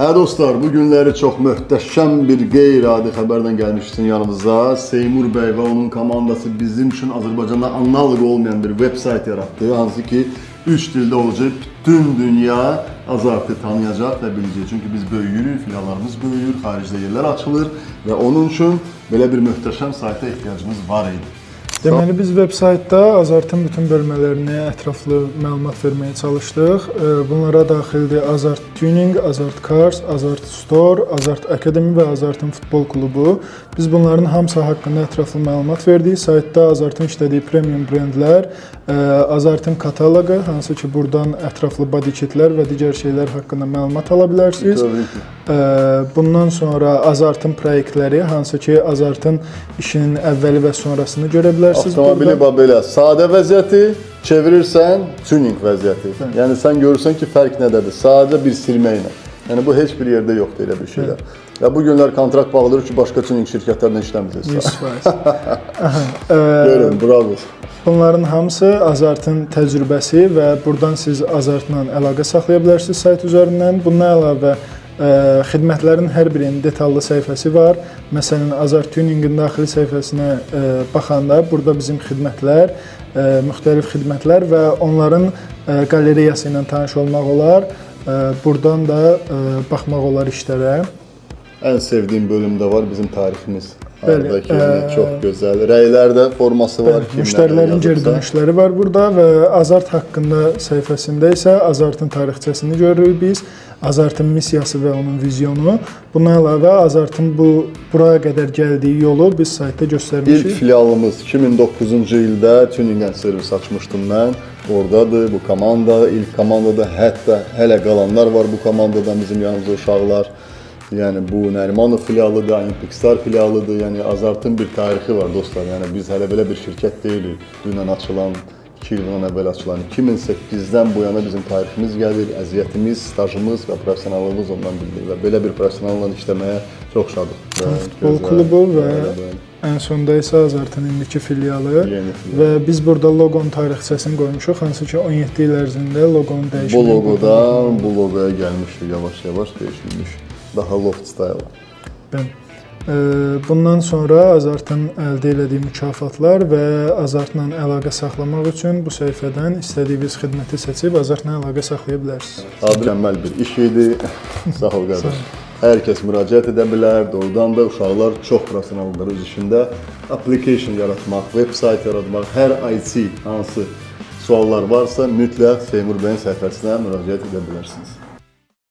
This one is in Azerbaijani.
Dostlar, bu günləri çox möhtəşəm bir qeyri-adi xəbərdən gəlmişsin yanımıza. Seymur bəy və onun komandası bizim üçün Azərbaycanda analığı olmayan bir web-sayt yaratdı. Hansı ki 3 dildə olacaq, bütün dünya Azartı tanıyacaq və biləcək. Çünki biz böyüyürük, filiallarımız böyüyür, xaricdə yerlər açılır və onun üçün belə bir möhtəşəm sayta ehtiyacımız var idi. Deməli, biz web-saytda Azartın bütün bölmələrini ətraflı məlumat verməyə çalışdıq. Bunlara daxildir Azart Tuning, Azart Cars, Azart Store, Azart Academy və Azartın Futbol Klubu. Biz bunların hamısı haqqında ətraflı məlumat verdik. Saytda Azartın işlədiyi premium brendlər, Azartın kataloqu, hansı ki buradan ətraflı body kitlər və digər şeylər haqqında məlumat ala bilərsiniz. Bundan sonra Azartın proyektləri, hansı ki Azartın işinin əvvəli və sonrasını görə bilərsiniz. Avtomobili belə sadə vəziyyəti çevirirsən tuning vəziyyəti. Yəni sən görürsən ki, fərq nədədir? Sadəcə bir silmə ilə. Yəni bu heç bir yerdə yoxdur elə bir şeylər. Və bu günlər kontrakt bağlayırıq ki, başqa tuning şirkətlərlə işləməyəcəksən. 100%. Görün, bravo. Bunların hamısı Azartın təcrübəsi və buradan siz Azartla əlaqə saxlaya bilərsiniz sayt üzərindən. Bundan əlavə xidmətlərin hər birinin detallı səhifəsi var. Məsələn, Azart Tuningin daxili səhifəsinə baxanda burada bizim xidmətlər, müxtəlif xidmətlər və onların qalereyası ilə tanış olmaq olar. Buradan da baxmaq olar işlərə. Ən sevdiyim bölümdə var bizim tariximiz. Bəli, çox gözəl. Rəylərdə forması var. Müştərilərin geri dönüşləri var burada və Azart haqqında səhifəsində isə Azartın tarixçəsini görürük biz. Azartın missiyası və onun vizyonu. Bundan əlavə Azartın buraya qədər gəldiyi yolu biz saytda göstərmişik. İlk filialımız 2009-cu ildə Tuning & Servis açmışdım mən. Oradadır bu komanda. İlk komandada hətta hələ qalanlar var bu komandadan bizim yanımızda uşaqlar. Yəni bu Nərimanov filialıdır, Olympic Star filialıdır. Yəni Azartın bir tarixi var dostlar. Yəni biz hələ belə bir şirkət deyilik. Dünən açılan, 2 il bundan əvvəl açılan 2008-dən bu yana bizim tariximiz gəlir, əziyyətimiz, stajımız və professionallığımız ondan bilinir və belə bir professionalla işləməyə çox şadıq. Futbol klubu və ən sonda isə Azartın indiki filialı və biz burada loqonun tarixçəsini qoymuşuq, hansı ki 17 il ərzində loqonun dəyişimi. Bu loqodan bu loqoya gəlmişdik, yavaş-yavaş dəyişilmiş. Daha loft style. Bundan sonra Azartın əldə etdiyi mükafatlar və Azartla əlaqə saxlamaq üçün bu səhifədən istədiyiniz xidməti seçib Azartla əlaqə saxlaya bilərsiniz. Mükəmməl bir iş idi. Sağ ol qardaş. Hər kəs müraciət edə bilər. Doğrudan da uşaqlar çox professionaldır öz işində. Application yaratmaq, web-sayt yaratmaq, hər IT hansı suallar varsa mütləq Seymur bəyin səhifəsinə müraciət edə bilərsiniz.